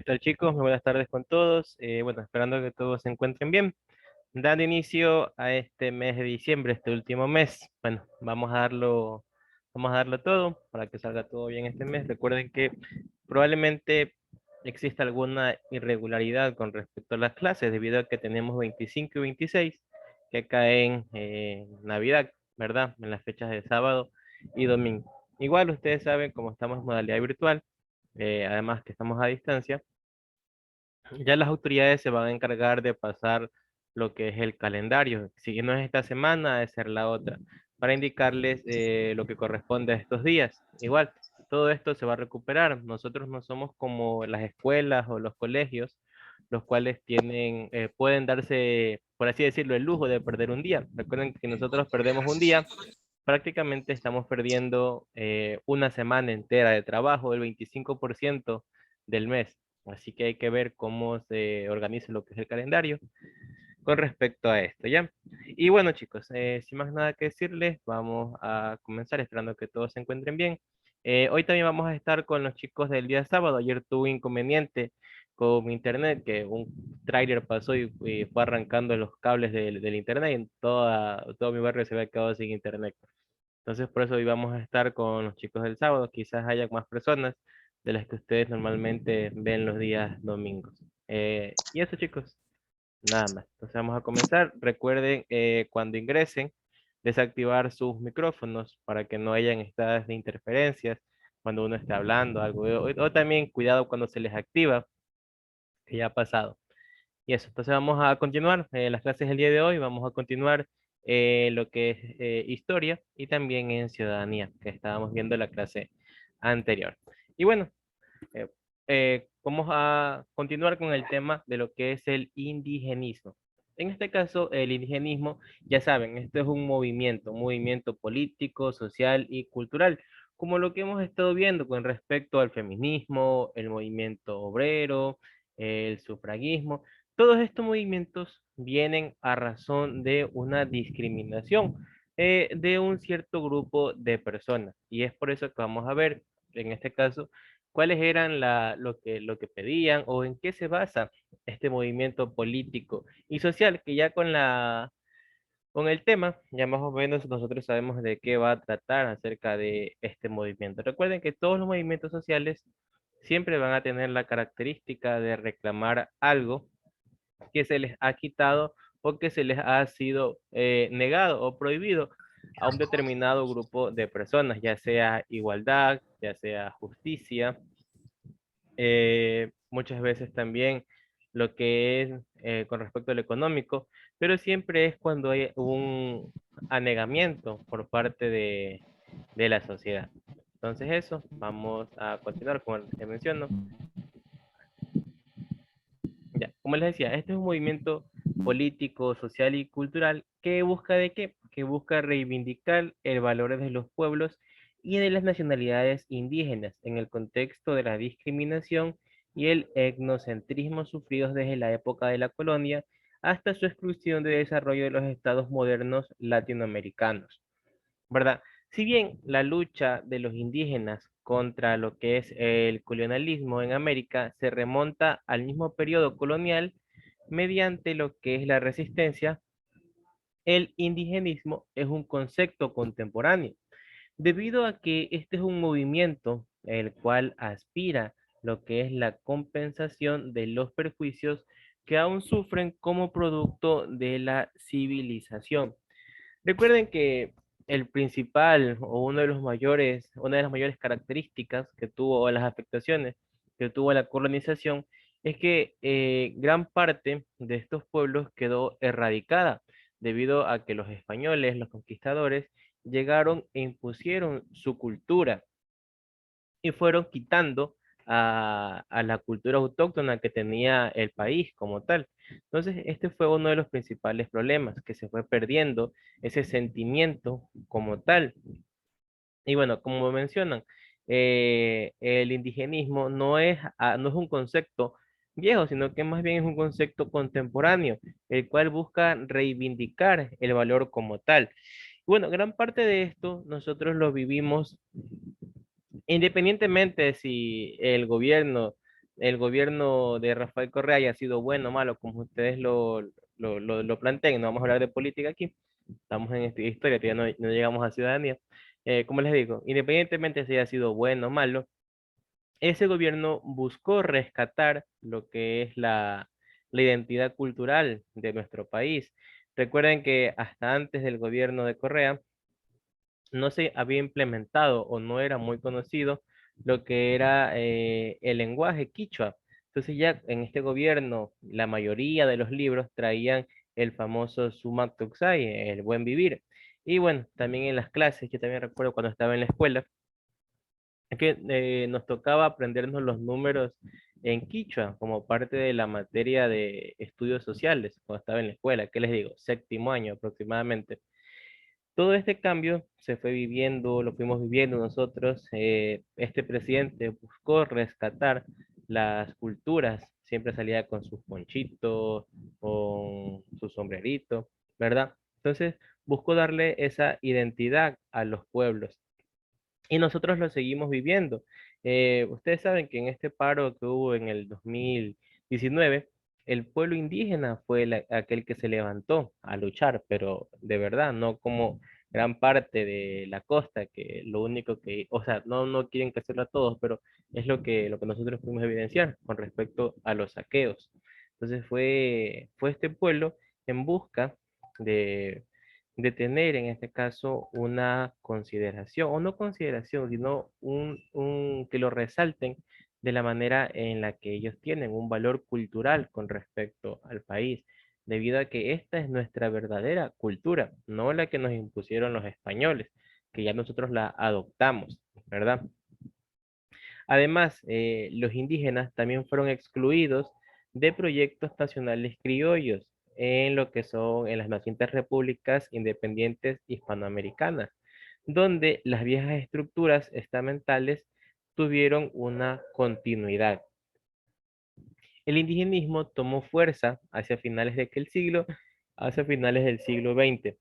¿Qué tal, chicos? Muy buenas tardes con todos. Bueno, esperando que todos se encuentren bien. Dando inicio a este mes de diciembre, este último mes. Bueno, vamos a darlo todo para que salga todo bien este mes. Recuerden que probablemente exista alguna irregularidad con respecto a las clases debido a que tenemos 25 y 26 que caen en Navidad, ¿verdad? En las fechas de sábado y domingo. Igual ustedes saben, como estamos en modalidad virtual, además que estamos a distancia, ya las autoridades se van a encargar de pasar lo que es el calendario. Si no es esta semana, debe ser la otra, para indicarles lo que corresponde a estos días. Igual, todo esto se va a recuperar. Nosotros no somos como las escuelas o los colegios, los cuales pueden darse, por así decirlo, el lujo de perder un día. Recuerden que si nosotros perdemos un día, prácticamente estamos perdiendo una semana entera de trabajo, el 25% del mes. Así que hay que ver cómo se organiza lo que es el calendario con respecto a esto, ¿ya? Y bueno, chicos, sin más nada que decirles, vamos a comenzar esperando que todos se encuentren bien. Hoy también vamos a estar con los chicos del día sábado. Ayer tuve inconveniente con mi internet, que un tráiler pasó y fue arrancando los cables del internet y en todo mi barrio se había quedado sin internet. Entonces, por eso hoy vamos a estar con los chicos del sábado. Quizás haya más personas de las que ustedes normalmente ven los días domingos. Y eso, chicos, nada más. Entonces, vamos a comenzar. Recuerden, cuando ingresen, desactivar sus micrófonos para que no hayan estadas de interferencias cuando uno esté hablando, algo. O también cuidado cuando se les activa, que ya ha pasado. Y eso, entonces vamos a continuar las clases del día de hoy, vamos a continuar lo que es historia y también en ciudadanía, que estábamos viendo la clase anterior. Y bueno, eh, vamos a continuar con el tema de lo que es el indigenismo. En este caso, el indigenismo, ya saben, esto es un movimiento político, social y cultural, como lo que hemos estado viendo con respecto al feminismo, el movimiento obrero, el sufragismo. Todos estos movimientos vienen a razón de una discriminación de un cierto grupo de personas. Y es por eso que vamos a ver, en este caso, cuáles eran lo que pedían o en qué se basa este movimiento político y social, que ya con el tema, ya más o menos nosotros sabemos de qué va a tratar acerca de este movimiento. Recuerden que todos los movimientos sociales siempre van a tener la característica de reclamar algo que se les ha quitado o que se les ha sido negado o prohibido a un determinado grupo de personas, ya sea igualdad, ya sea justicia, muchas veces también lo que es con respecto al económico, pero siempre es cuando hay un anegamiento por parte de la sociedad. Entonces eso, vamos a continuar con el que menciono. Ya, como les decía, este es un movimiento político, social y cultural que busca de qué? Que busca reivindicar el valor de los pueblos y de las nacionalidades indígenas en el contexto de la discriminación y el etnocentrismo sufridos desde la época de la colonia hasta su exclusión de desarrollo de los estados modernos latinoamericanos, ¿verdad? Si bien la lucha de los indígenas contra lo que es el colonialismo en América se remonta al mismo periodo colonial, mediante lo que es la resistencia, el indigenismo es un concepto contemporáneo, debido a que este es un movimiento el cual aspira lo que es la compensación de los perjuicios que aún sufren como producto de la civilización. Recuerden que el principal o una de las mayores características que tuvo, o las afectaciones que tuvo la colonización, es que gran parte de estos pueblos quedó erradicada debido a que los españoles, los conquistadores, llegaron e impusieron su cultura y fueron quitando a la cultura autóctona que tenía el país como tal. Entonces, este fue uno de los principales problemas, que se fue perdiendo ese sentimiento como tal. Y bueno, como mencionan, el indigenismo no es un concepto viejo, sino que más bien es un concepto contemporáneo, el cual busca reivindicar el valor como tal. Bueno, gran parte de esto nosotros lo vivimos independientemente si el gobierno el gobierno de Rafael Correa haya sido bueno o malo, como ustedes lo planteen. No vamos a hablar de política aquí, estamos en historia, todavía no llegamos a ciudadanía. Como les digo, independientemente si haya sido bueno o malo, ese gobierno buscó rescatar lo que es la identidad cultural de nuestro país. Recuerden que hasta antes del gobierno de Correa no se había implementado o no era muy conocido lo que era el lenguaje quichua. Entonces ya en este gobierno la mayoría de los libros traían el famoso Sumac Tuxay, el buen vivir. Y bueno, también en las clases, yo también recuerdo cuando estaba en la escuela, es que nos tocaba aprendernos los números en quichua como parte de la materia de estudios sociales cuando estaba en la escuela. ¿Qué les digo? Séptimo año aproximadamente. Todo este cambio se fue viviendo, lo fuimos viviendo nosotros. Este presidente buscó rescatar las culturas, siempre salía con sus ponchitos, con su sombrerito, ¿verdad? Entonces buscó darle esa identidad a los pueblos y nosotros lo seguimos viviendo. Ustedes saben que en este paro que hubo en el 2019, el pueblo indígena fue aquel que se levantó a luchar, pero de verdad, no como gran parte de la costa, que lo único que, o sea, no quieren que hacerlo a todos, pero es lo que nosotros pudimos evidenciar con respecto a los saqueos. Entonces fue este pueblo en busca de de tener en este caso una consideración, o no consideración, sino que lo resalten de la manera en la que ellos tienen un valor cultural con respecto al país, debido a que esta es nuestra verdadera cultura, no la que nos impusieron los españoles, que ya nosotros la adoptamos, ¿verdad? Además, los indígenas también fueron excluidos de proyectos nacionales criollos en lo que son en las nacientes repúblicas independientes hispanoamericanas, donde las viejas estructuras estamentales tuvieron una continuidad. El indigenismo tomó fuerza hacia finales del siglo XX,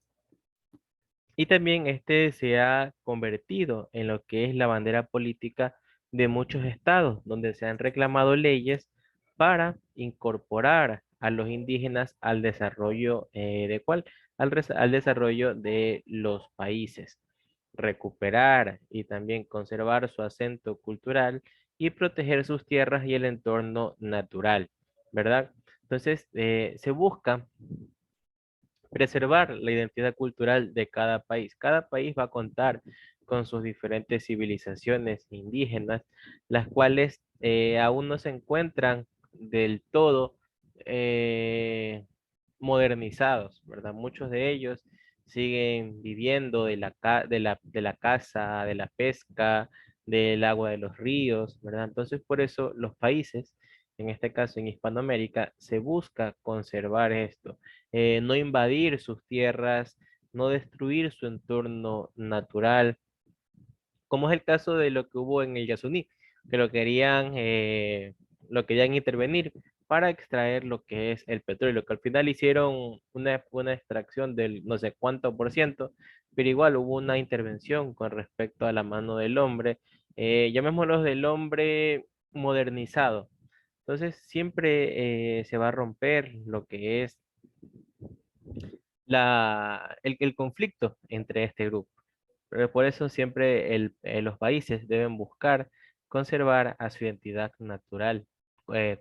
y también este se ha convertido en lo que es la bandera política de muchos estados, donde se han reclamado leyes para incorporar a los indígenas al desarrollo ¿de cuál? Al desarrollo de los países, recuperar y también conservar su acento cultural y proteger sus tierras y el entorno natural, ¿verdad? Entonces, se busca preservar la identidad cultural de cada país. Cada país va a contar con sus diferentes civilizaciones indígenas, las cuales aún no se encuentran del todo eh, modernizados, ¿verdad? Muchos de ellos siguen viviendo de la caza, de la pesca, del agua de los ríos, ¿verdad? Entonces, por eso los países, en este caso en Hispanoamérica, se busca conservar esto, no invadir sus tierras, no destruir su entorno natural, como es el caso de lo que hubo en el Yasuní, que lo querían intervenir para extraer lo que es el petróleo, que al final hicieron una extracción del no sé cuánto por ciento, pero igual hubo una intervención con respecto a la mano del hombre, llamémoslo del hombre modernizado. Entonces siempre se va a romper lo que es el conflicto entre este grupo. Pero por eso siempre los países deben buscar conservar a su identidad natural,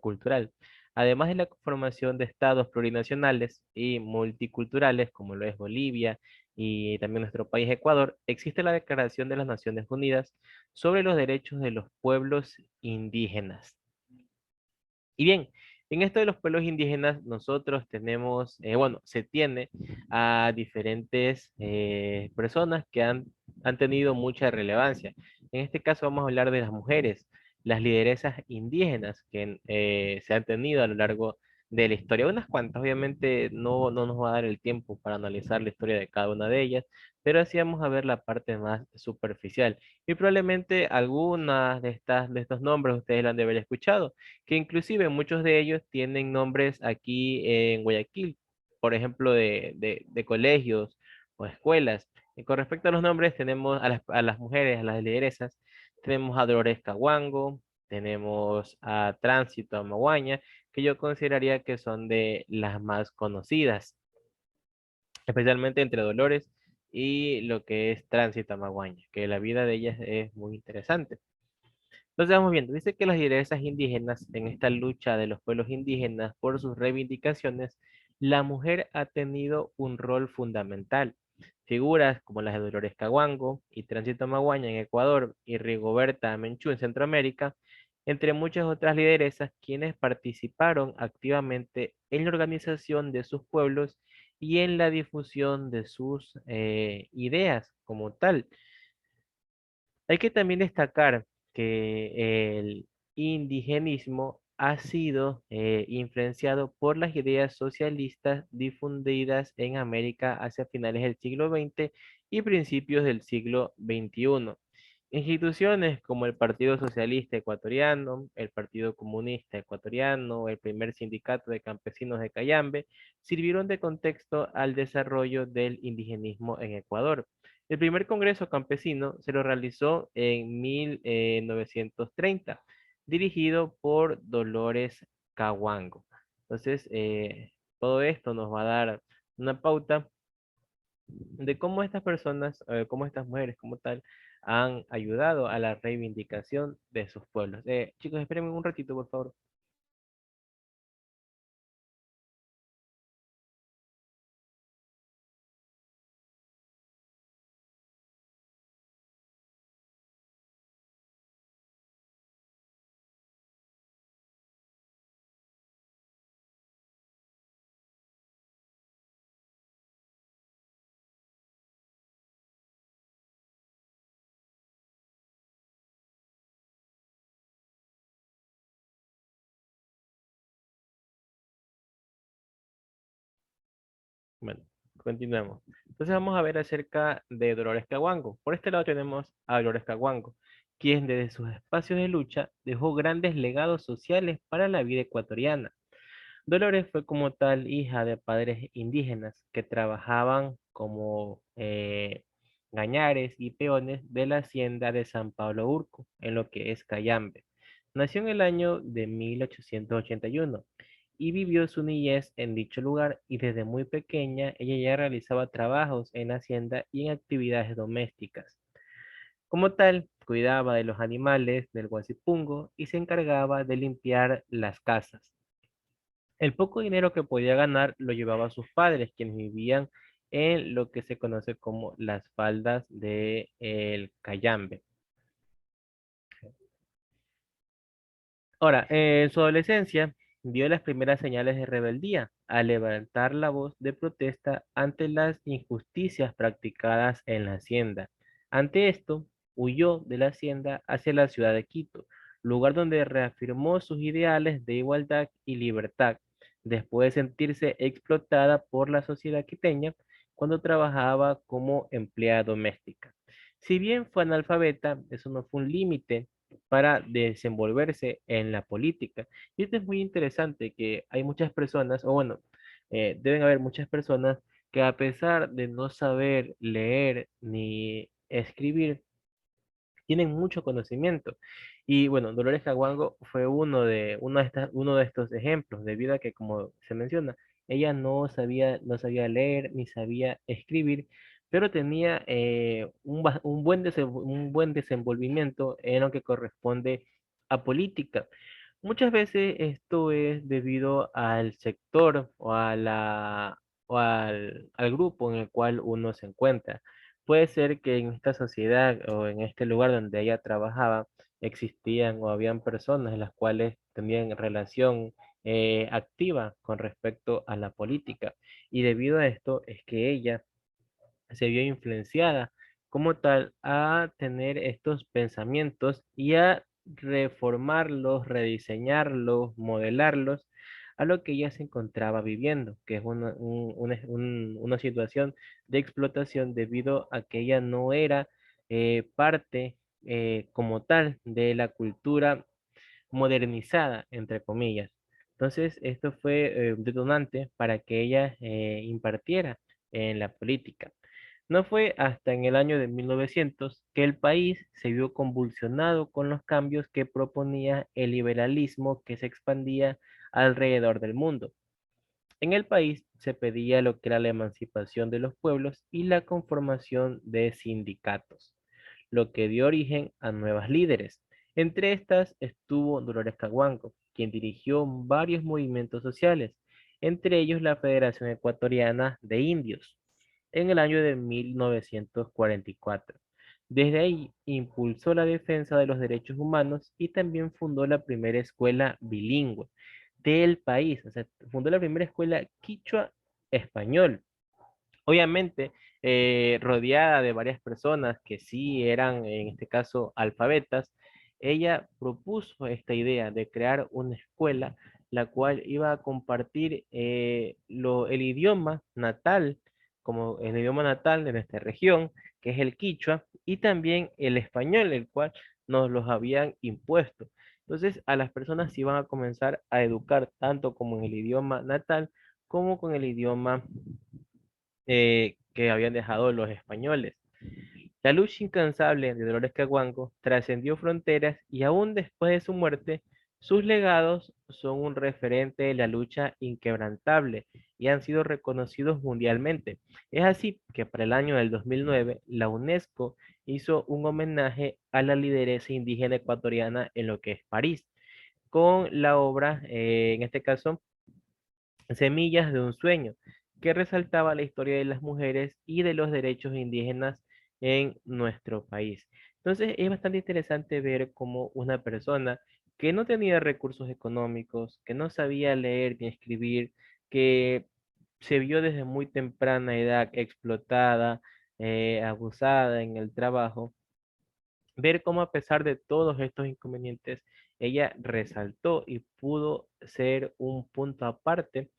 cultural. Además de la conformación de estados plurinacionales y multiculturales, como lo es Bolivia y también nuestro país Ecuador, existe la Declaración de las Naciones Unidas sobre los derechos de los pueblos indígenas. Y bien, en esto de los pueblos indígenas, nosotros tenemos, bueno, se tiene a diferentes personas que han tenido mucha relevancia. En este caso vamos a hablar de las mujeres, las lideresas indígenas que se han tenido a lo largo de la historia. Unas cuantas, obviamente no nos va a dar el tiempo para analizar la historia de cada una de ellas, pero así vamos a ver la parte más superficial. Y probablemente algunas de estos nombres ustedes la han de haber escuchado, que inclusive muchos de ellos tienen nombres aquí en Guayaquil, por ejemplo, de colegios o escuelas. Y con respecto a los nombres, tenemos a las mujeres, a las lideresas, tenemos a Dolores Caguango, tenemos a Tránsito Amaguaña, que yo consideraría que son de las más conocidas, especialmente entre Dolores y lo que es Tránsito Amaguaña, que la vida de ellas es muy interesante. Entonces vamos viendo, dice que las lideresas indígenas en esta lucha de los pueblos indígenas por sus reivindicaciones, la mujer ha tenido un rol fundamental. Figuras como las de Dolores Caguango y Tránsito Maguaña en Ecuador y Rigoberta Menchú en Centroamérica, entre muchas otras lideresas quienes participaron activamente en la organización de sus pueblos y en la difusión de sus ideas como tal. Hay que también destacar que el indigenismo ha sido influenciado por las ideas socialistas difundidas en América hacia finales del siglo XX y principios del siglo XXI. Instituciones como el Partido Socialista Ecuatoriano, el Partido Comunista Ecuatoriano, el primer sindicato de campesinos de Cayambe, sirvieron de contexto al desarrollo del indigenismo en Ecuador. El primer Congreso Campesino se lo realizó en 1930, dirigido por Dolores Caguango. Entonces, todo esto nos va a dar una pauta de cómo estas personas, cómo estas mujeres como tal, han ayudado a la reivindicación de sus pueblos. Chicos, espérenme un ratito, por favor. Bueno, continuemos. Entonces vamos a ver acerca de Dolores Caguango. Por este lado tenemos a Dolores Caguango, quien desde sus espacios de lucha dejó grandes legados sociales para la vida ecuatoriana. Dolores fue como tal hija de padres indígenas que trabajaban como gañares y peones de la hacienda de San Pablo Urco, en lo que es Cayambe. Nació en el año de 1881 y vivió su niñez en dicho lugar y desde muy pequeña ella ya realizaba trabajos en la hacienda y en actividades domésticas. Como tal, cuidaba de los animales del Guasipungo y se encargaba de limpiar las casas. El poco dinero que podía ganar lo llevaba a sus padres, quienes vivían en lo que se conoce como las faldas de el Cayambe. Ahora, en su adolescencia, vio las primeras señales de rebeldía al levantar la voz de protesta ante las injusticias practicadas en la hacienda. Ante esto, huyó de la hacienda hacia la ciudad de Quito, lugar donde reafirmó sus ideales de igualdad y libertad, después de sentirse explotada por la sociedad quiteña cuando trabajaba como empleada doméstica. Si bien fue analfabeta, eso no fue un límite para desenvolverse en la política. Y esto es muy interesante, que hay muchas personas, o bueno, deben haber muchas personas que a pesar de no saber leer ni escribir, tienen mucho conocimiento. Y bueno, Dolores Caguango fue uno de estos ejemplos, debido a que, como se menciona, ella no sabía leer ni sabía escribir, pero tenía un buen desenvolvimiento en lo que corresponde a política. Muchas veces esto es debido al sector o al grupo en el cual uno se encuentra. Puede ser que en esta sociedad o en este lugar donde ella trabajaba existían o habían personas las cuales tenían relación activa con respecto a la política. Y debido a esto es que ella se vio influenciada como tal a tener estos pensamientos y a reformarlos, rediseñarlos, modelarlos a lo que ella se encontraba viviendo, que es una situación de explotación debido a que ella no era parte como tal de la cultura modernizada, entre comillas. Entonces, esto fue un detonante para que ella impartiera en la política. No fue hasta en el año de 1900 que el país se vio convulsionado con los cambios que proponía el liberalismo que se expandía alrededor del mundo. En el país se pedía lo que era la emancipación de los pueblos y la conformación de sindicatos, lo que dio origen a nuevas líderes. Entre estas estuvo Dolores Caguanco, quien dirigió varios movimientos sociales, entre ellos la Federación Ecuatoriana de Indios, en el año de 1944. Desde ahí impulsó la defensa de los derechos humanos y también fundó la primera escuela bilingüe del país, o sea, fundó la primera escuela quichua español. Obviamente, rodeada de varias personas que sí eran, en este caso, alfabetas, ella propuso esta idea de crear una escuela la cual iba a compartir el idioma natal, como el idioma natal de nuestra región, que es el quichua, y también el español, el cual nos los habían impuesto. Entonces, a las personas se iban a comenzar a educar tanto como en el idioma natal como con el idioma que habían dejado los españoles. La lucha incansable de Dolores Caguango trascendió fronteras y aún después de su muerte, sus legados son un referente de la lucha inquebrantable y han sido reconocidos mundialmente. Es así que para el año del 2009, la UNESCO hizo un homenaje a la lideresa indígena ecuatoriana en lo que es París, con la obra, en este caso, Semillas de un sueño, que resaltaba la historia de las mujeres y de los derechos indígenas en nuestro país. Entonces es bastante interesante ver cómo una persona que no tenía recursos económicos, que no sabía leer ni escribir, que se vio desde muy temprana edad explotada, abusada en el trabajo, ver cómo a pesar de todos estos inconvenientes, ella resaltó y pudo ser un punto aparte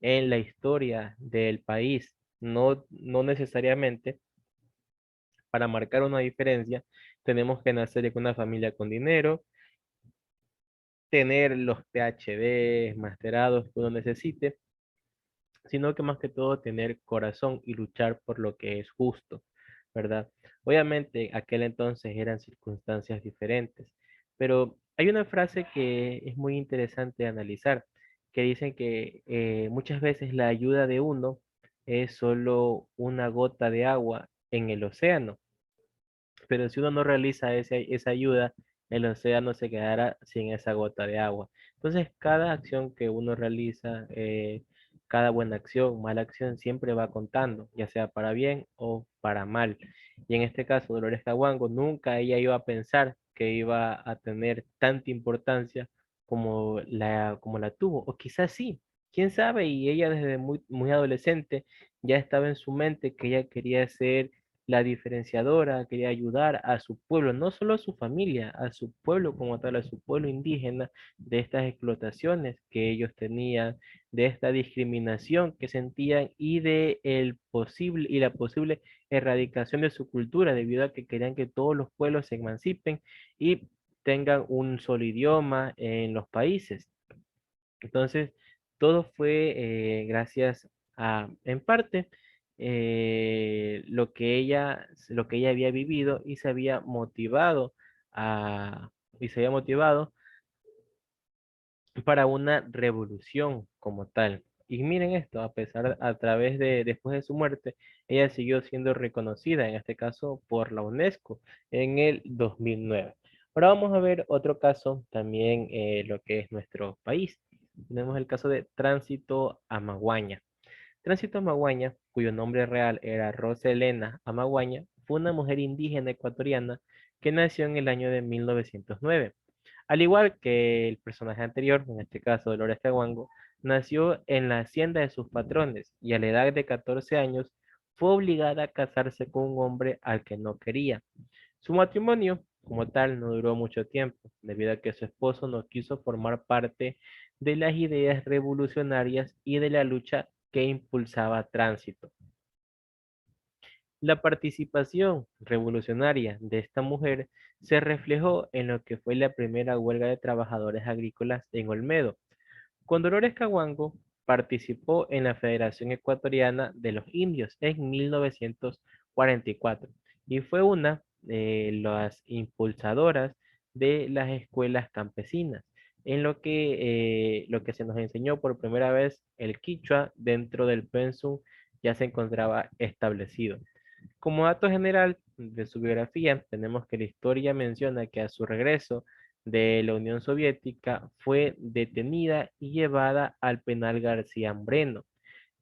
en la historia del país. No necesariamente para marcar una diferencia tenemos que nacer en una familia con dinero, tener los PhDs, masterados que uno necesite, sino que más que todo tener corazón y luchar por lo que es justo, ¿verdad? Obviamente aquel entonces eran circunstancias diferentes, pero hay una frase que es muy interesante de analizar, que dicen que muchas veces la ayuda de uno es solo una gota de agua en el océano, pero si uno no realiza esa ayuda, el océano se quedará sin esa gota de agua. Entonces, cada acción que uno realiza, cada buena acción, mala acción, siempre va contando, ya sea para bien o para mal. Y en este caso, Dolores Caguango, nunca ella iba a pensar que iba a tener tanta importancia como la tuvo, o quizás sí, quién sabe, y ella desde muy adolescente ya estaba en su mente que ella quería ser la diferenciadora, quería ayudar a su pueblo, no solo a su familia, a su pueblo como tal, a su pueblo indígena, de estas explotaciones que ellos tenían, de esta discriminación que sentían y de la posible erradicación de su cultura, debido a que querían que todos los pueblos se emancipen y tengan un solo idioma en los países. Entonces, todo fue gracias a, en parte, lo que ella había vivido y se había motivado y se había motivado para una revolución como tal. Y miren esto, a través después de su muerte, ella siguió siendo reconocida, en este caso por la UNESCO, en el 2009. Ahora vamos a ver otro caso, también lo que es nuestro país. Tenemos el caso de Tránsito Amaguaña. Tránsito Amaguaña, cuyo nombre real era Rosa Elena Amaguaña, fue una mujer indígena ecuatoriana que nació en el año de 1909. Al igual que el personaje anterior, en este caso Dolores Caguango, nació en la hacienda de sus patrones y a la edad de 14 años fue obligada a casarse con un hombre al que no quería. Su matrimonio, como tal, no duró mucho tiempo, debido a que su esposo no quiso formar parte de las ideas revolucionarias y de la lucha que impulsaba Tránsito. La participación revolucionaria de esta mujer se reflejó en lo que fue la primera huelga de trabajadores agrícolas en Olmedo, con Dolores Caguango participó en la Federación Ecuatoriana de los Indios en 1945 1944 y fue una de las impulsadoras de las escuelas campesinas, en lo que se nos enseñó por primera vez el quichua dentro del pensum ya se encontraba establecido. Como dato general de su biografía, tenemos que la historia menciona que a su regreso de la Unión Soviética fue detenida y llevada al penal García Moreno.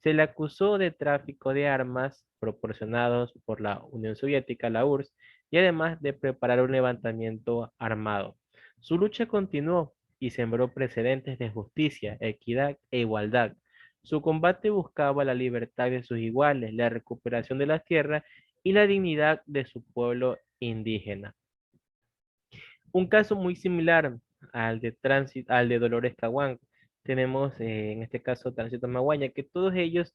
Se le acusó de tráfico de armas proporcionados por la Unión Soviética, la URSS, y además de preparar un levantamiento armado. Su lucha continuó y sembró precedentes de justicia, equidad e igualdad. Su combate buscaba la libertad de sus iguales, la recuperación de las tierras y la dignidad de su pueblo indígena. Un caso muy similar al de Dolores Caguán. Tenemos en este caso Tránsito Maguaña, que todos ellos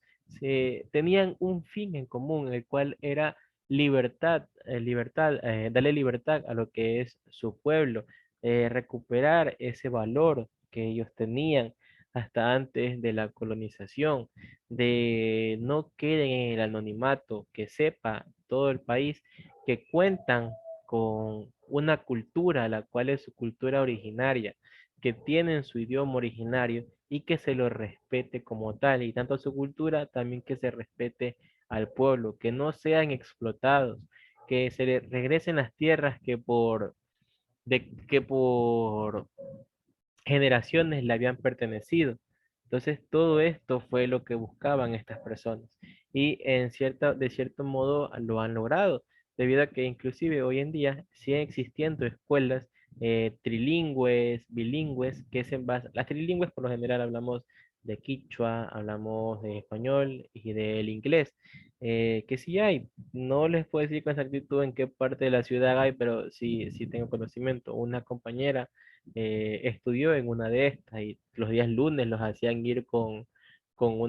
tenían un fin en común, el cual era darle libertad a lo que es su pueblo, recuperar ese valor que ellos tenían hasta antes de la colonización, de no queden en el anonimato, que sepa todo el país que cuentan con una cultura, la cual es su cultura originaria, que tienen su idioma originario y que se lo respete como tal, y tanto su cultura también que se respete al pueblo, que no sean explotados, que se les regresen las tierras que por generaciones le habían pertenecido. Entonces, todo esto fue lo que buscaban estas personas y de cierto modo lo han logrado, debido a que inclusive hoy en día siguen existiendo escuelas trilingües, bilingües, que se basan, las trilingües por lo general hablamos de quichua, hablamos de español y del inglés, que sí hay, no les puedo decir con exactitud en qué parte de la ciudad hay, pero sí, sí tengo conocimiento. Una compañera estudió en una de estas y los días lunes los hacían ir con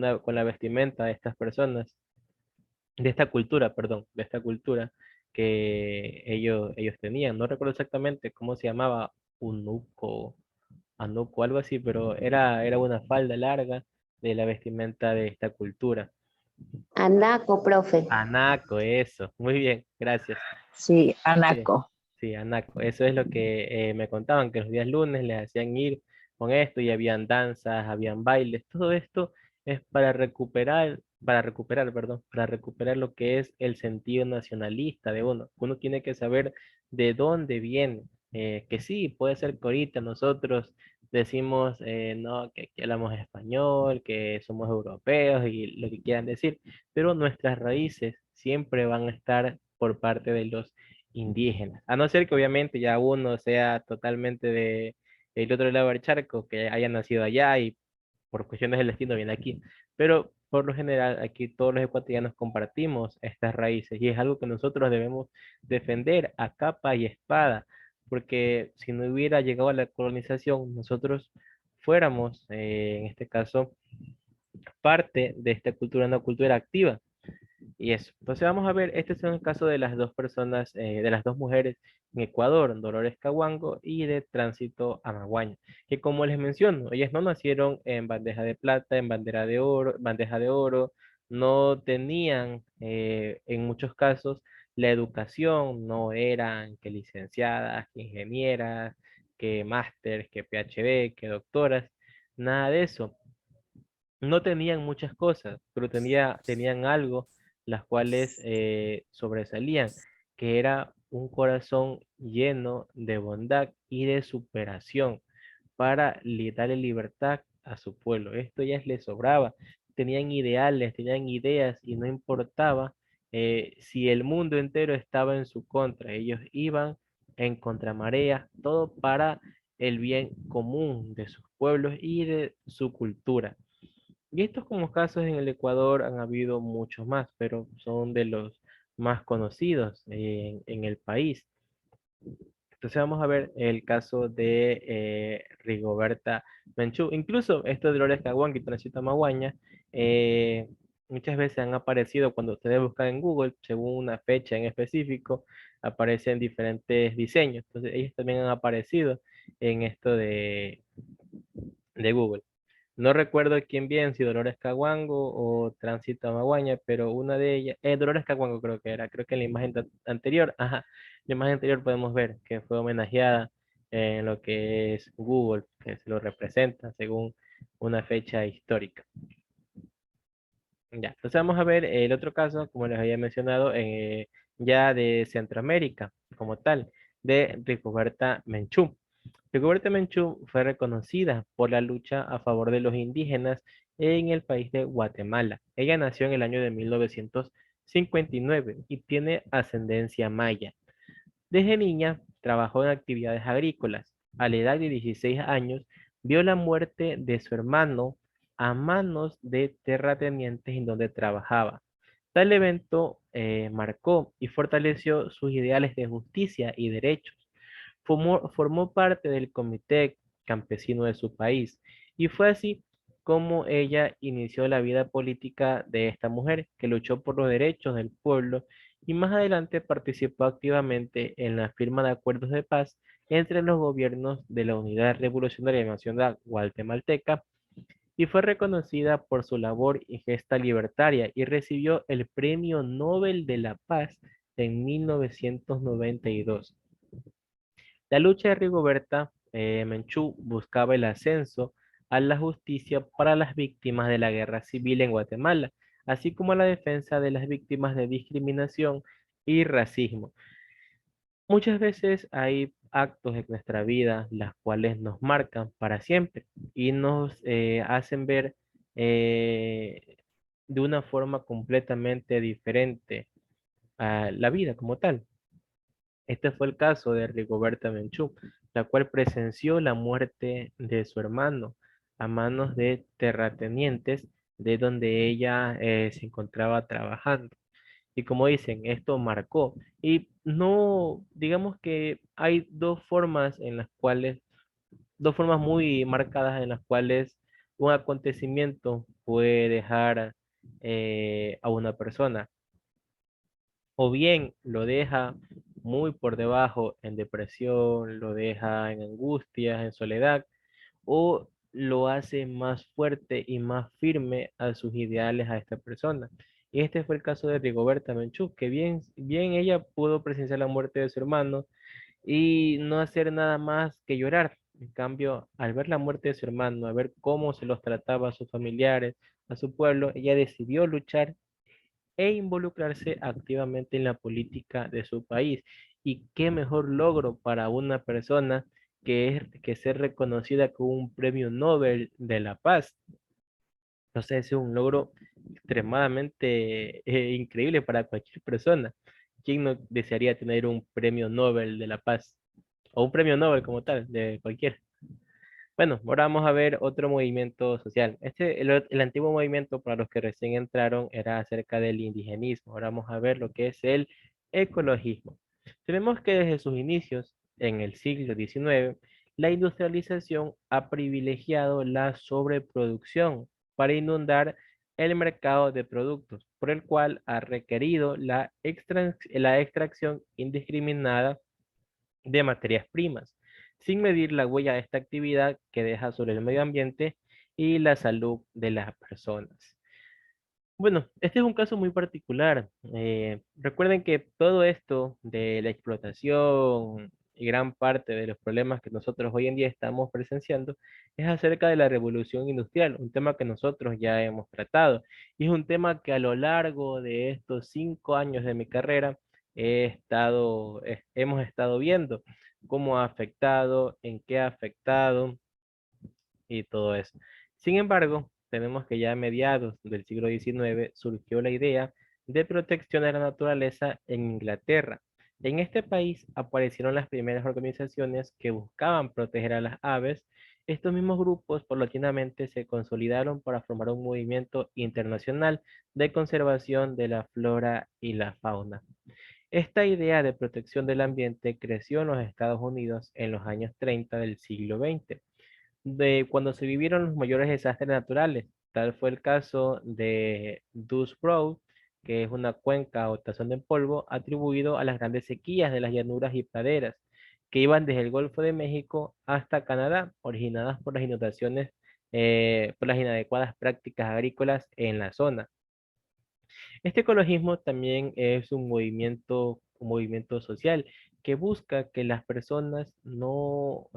la vestimenta de estas personas, de esta cultura, perdón, de esta cultura que ellos tenían. No recuerdo exactamente cómo se llamaba, unuco, anuco, algo así, pero era una falda larga de la vestimenta de esta cultura. Anaco, profe. Anaco, eso. Muy bien, gracias. Sí, Sí, anaco. sí, Anaco. Eso es lo que me contaban, que los días lunes les hacían ir con esto y habían danzas, habían bailes. Todo esto es para recuperar lo que es el sentido nacionalista de uno. Uno tiene que saber de dónde viene. Que sí, puede ser que ahorita nosotros decimos, no, que aquí hablamos español, que somos europeos y lo que quieran decir, pero nuestras raíces siempre van a estar por parte de los indígenas. A no ser que obviamente ya uno sea totalmente del otro lado del charco, que haya nacido allá y por cuestiones del destino viene aquí. Pero por lo general aquí todos los ecuatorianos compartimos estas raíces y es algo que nosotros debemos defender a capa y espada, porque si no hubiera llegado a la colonización, nosotros fuéramos, en este caso, parte de esta cultura, una cultura activa. Y eso. Entonces vamos a ver, este es un caso de las dos personas, de las dos mujeres en Ecuador, Dolores Cahuango y de Tránsito Amaguaña, que como les menciono, ellas no nacieron en bandeja de plata, en bandeja de oro, no tenían en muchos casos la educación, no eran que licenciadas, que ingenieras, que másteres, que PhD, que doctoras, nada de eso. No tenían muchas cosas, pero tenían algo las cuales sobresalían, que era un corazón lleno de bondad y de superación para darle libertad a su pueblo. Esto ya les sobraba. Tenían ideales, tenían ideas y no importaba si el mundo entero estaba en su contra. Ellos iban en contramarea, todo para el bien común de sus pueblos y de su cultura. Y estos como casos en el Ecuador han habido muchos más, pero son de los más conocidos en el país. Entonces vamos a ver el caso de Rigoberta Menchú. Incluso estos de Dolores Caguán y Transita Maguaña muchas veces han aparecido cuando ustedes buscan en Google, según una fecha en específico, aparecen diferentes diseños. Entonces ellos también han aparecido en esto de Google. No recuerdo quién bien, si Dolores Caguango o Tránsito Amaguaña, pero una de ellas, Dolores Caguango creo que era, creo que en la imagen anterior, ajá, la imagen anterior podemos ver que fue homenajeada en lo que es Google, que se lo representa según una fecha histórica. Ya, entonces vamos a ver el otro caso, como les había mencionado, ya de Centroamérica, como tal, de Rigoberta Menchú. Rigoberta Menchú fue reconocida por la lucha a favor de los indígenas en el país de Guatemala. Ella nació en el año de 1959 y tiene ascendencia maya. Desde niña trabajó en actividades agrícolas. A la edad de 16 años vio la muerte de su hermano a manos de terratenientes en donde trabajaba. Tal evento marcó y fortaleció sus ideales de justicia y derechos. Formó parte del comité campesino de su país y fue así como ella inició la vida política de esta mujer que luchó por los derechos del pueblo y más adelante participó activamente en la firma de acuerdos de paz entre los gobiernos de la Unidad Revolucionaria Nacional Guatemalteca y fue reconocida por su labor y gesta libertaria y recibió el Premio Nobel de la Paz en 1992. La lucha de Rigoberta Menchú buscaba el ascenso a la justicia para las víctimas de la guerra civil en Guatemala, así como la defensa de las víctimas de discriminación y racismo. Muchas veces hay actos en nuestra vida las cuales nos marcan para siempre y nos hacen ver eh, de una forma completamente diferente a la vida como tal. Este fue el caso de Rigoberta Menchú, la cual presenció la muerte de su hermano a manos de terratenientes de donde ella se encontraba trabajando. Y como dicen, esto marcó. Y no, digamos que hay dos formas muy marcadas en las cuales un acontecimiento puede dejar a una persona o bien lo deja muy por debajo en depresión, lo deja en angustias, en soledad, o lo hace más fuerte y más firme a sus ideales a esta persona. Y este fue el caso de Rigoberta Menchú, que bien ella pudo presenciar la muerte de su hermano y no hacer nada más que llorar. En cambio, al ver la muerte de su hermano, a ver cómo se los trataba a sus familiares, a su pueblo, ella decidió luchar e involucrarse activamente en la política de su país. Y qué mejor logro para una persona que ser reconocida con un premio Nobel de la Paz. Entonces es un logro extremadamente increíble para cualquier persona. ¿Quién no desearía tener un premio Nobel de la Paz? O un premio Nobel como tal, de cualquier. Bueno, ahora vamos a ver otro movimiento social. El antiguo movimiento para los que recién entraron era acerca del indigenismo. Ahora vamos a ver lo que es el ecologismo. Tenemos que desde sus inicios, en el siglo XIX, la industrialización ha privilegiado la sobreproducción para inundar el mercado de productos, por el cual ha requerido la extracción indiscriminada de materias primas, sin medir la huella de esta actividad que deja sobre el medio ambiente y la salud de las personas. Bueno, este es un caso muy particular. Recuerden que todo esto de la explotación y gran parte de los problemas que nosotros hoy en día estamos presenciando es acerca de la revolución industrial, un tema que nosotros ya hemos tratado y es un tema que a lo largo de estos 5 años de mi carrera hemos estado viendo cómo ha afectado, en qué ha afectado y todo eso. Sin embargo, tenemos que ya a mediados del siglo XIX surgió la idea de protección de la naturaleza en Inglaterra. En este país aparecieron las primeras organizaciones que buscaban proteger a las aves. Estos mismos grupos paulatinamente se consolidaron para formar un movimiento internacional de conservación de la flora y la fauna. Esta idea de protección del ambiente creció en los Estados Unidos en los años 30 del siglo XX de cuando se vivieron los mayores desastres naturales. Tal fue el caso de Dust Road, que es una cuenca o tazón de polvo atribuido a las grandes sequías de las llanuras y praderas que iban desde el Golfo de México hasta Canadá, originadas por las inundaciones por las inadecuadas prácticas agrícolas en la zona. Este ecologismo también es un movimiento social que busca que las personas no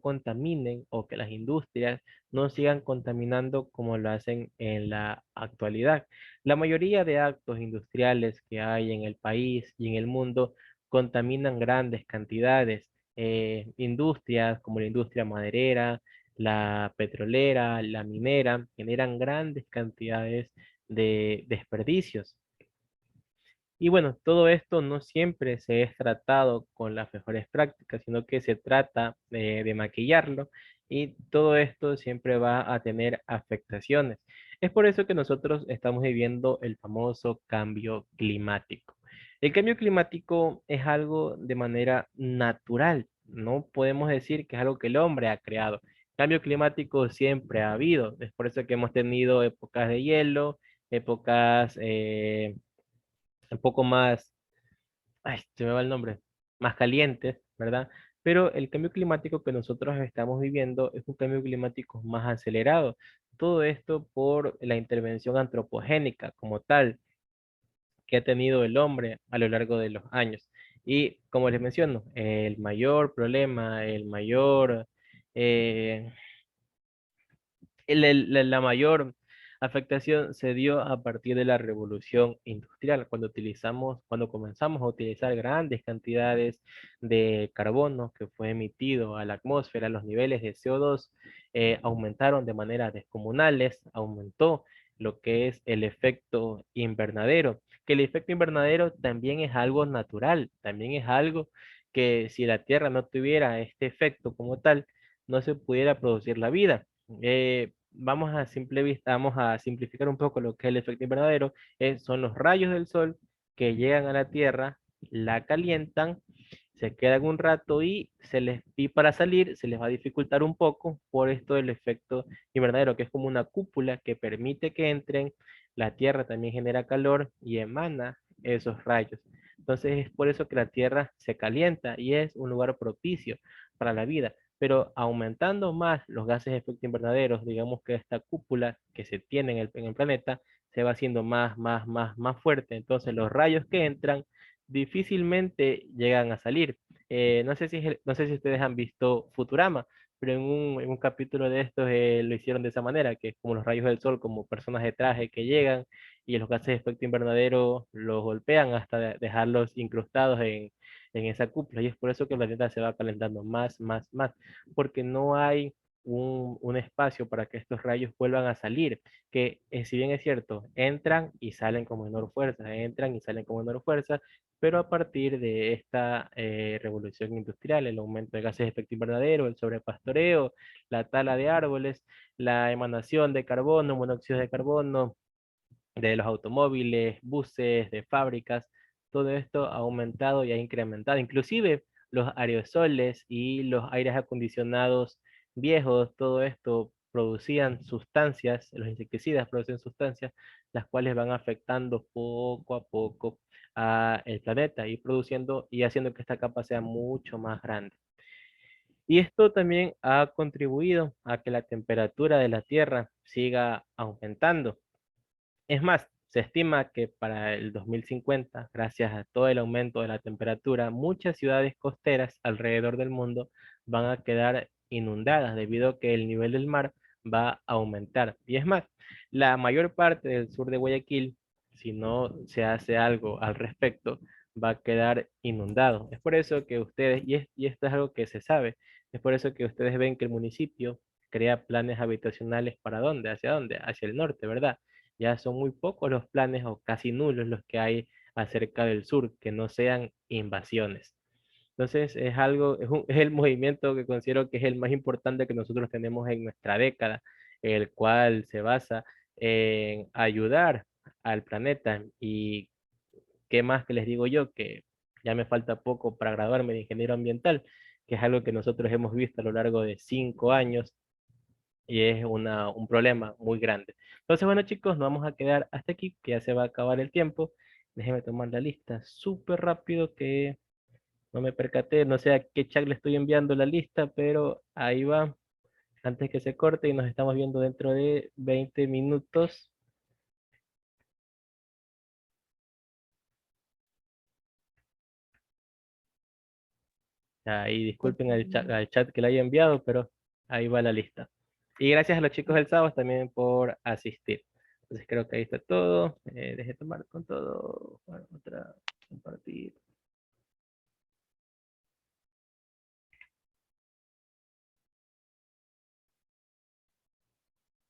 contaminen o que las industrias no sigan contaminando como lo hacen en la actualidad. La mayoría de actos industriales que hay en el país y en el mundo contaminan grandes cantidades. Industrias como la industria maderera, la petrolera, la minera, generan grandes cantidades de desperdicios. Y bueno, todo esto no siempre se es tratado con las mejores prácticas, sino que se trata de maquillarlo y todo esto siempre va a tener afectaciones. Es por eso que nosotros estamos viviendo el famoso cambio climático. El cambio climático es algo de manera natural, no podemos decir que es algo que el hombre ha creado. Cambio climático siempre ha habido, es por eso que hemos tenido épocas de hielo, épocas un poco más, ay, se me va el nombre, más calientes, ¿verdad? Pero el cambio climático que nosotros estamos viviendo es un cambio climático más acelerado. Todo esto por la intervención antropogénica como tal que ha tenido el hombre a lo largo de los años. Y como les menciono, el mayor problema, eh, la mayor afectación se dio a partir de la revolución industrial, cuando comenzamos a utilizar grandes cantidades de carbono que fue emitido a la atmósfera, los niveles de CO2 aumentaron de manera descomunales, aumentó lo que es el efecto invernadero, que el efecto invernadero también es algo natural, también es algo que si la Tierra no tuviera este efecto como tal, no se pudiera producir la vida. Vamos a simplificar un poco lo que es el efecto invernadero. Son los rayos del sol que llegan a la Tierra, la calientan, se quedan un rato y para salir se les va a dificultar un poco por esto del efecto invernadero, que es como una cúpula que permite que entren. La Tierra también genera calor y emana esos rayos. Entonces es por eso que la Tierra se calienta y es un lugar propicio para la vida, pero aumentando más los gases de efecto invernadero, digamos que esta cúpula que se tiene en el planeta se va haciendo más fuerte. Entonces los rayos que entran difícilmente llegan a salir. No sé si ustedes han visto Futurama, pero en un capítulo de estos lo hicieron de esa manera, que es como los rayos del sol, como personas de traje que llegan y los gases de efecto invernadero los golpean hasta dejarlos incrustados en esa cúpula. Y es por eso que el planeta se va calentando más, porque no hay un espacio para que estos rayos vuelvan a salir, que si bien es cierto, entran y salen con menor fuerza, entran y salen con menor fuerza, pero a partir de esta revolución industrial, el aumento de gases de efecto invernadero, el sobrepastoreo, la tala de árboles, la emanación de carbono, monóxido de carbono, de los automóviles, buses, de fábricas, todo esto ha aumentado y ha incrementado. Inclusive los aerosoles y los aires acondicionados viejos, todo esto producían sustancias, los insecticidas producen sustancias, las cuales van afectando poco a poco a el planeta y produciendo y haciendo que esta capa sea mucho más grande. Y esto también ha contribuido a que la temperatura de la Tierra siga aumentando. Es más, se estima que para el 2050, gracias a todo el aumento de la temperatura, muchas ciudades costeras alrededor del mundo van a quedar inundadas debido a que el nivel del mar va a aumentar. Y es más, la mayor parte del sur de Guayaquil, si no se hace algo al respecto, va a quedar inundado. Es por eso que ustedes, y esto es algo que se sabe, es por eso que ustedes ven que el municipio crea planes habitacionales para dónde, hacia dónde, hacia el norte, ¿verdad? Ya son muy pocos los planes o casi nulos los que hay acerca del sur, que no sean invasiones. Entonces es algo, es el movimiento que considero que es el más importante que nosotros tenemos en nuestra década, el cual se basa en ayudar al planeta. Y qué más que les digo yo, que ya me falta poco para graduarme de ingeniero ambiental, que es algo que nosotros hemos visto a lo largo de 5 años y es un problema muy grande. Entonces, bueno, chicos, nos vamos a quedar hasta aquí, que ya se va a acabar el tiempo. Déjenme tomar la lista súper rápido, que no me percaté, no sé a qué chat le estoy enviando la lista, pero ahí va. antes que se corte y nos estamos viendo dentro de 20 minutos. Ahí disculpen al chat que le haya enviado, pero ahí va la lista. Y gracias a los chicos del sábado también por asistir. Entonces creo que ahí está todo. Deje tomar con todo. Bueno, otra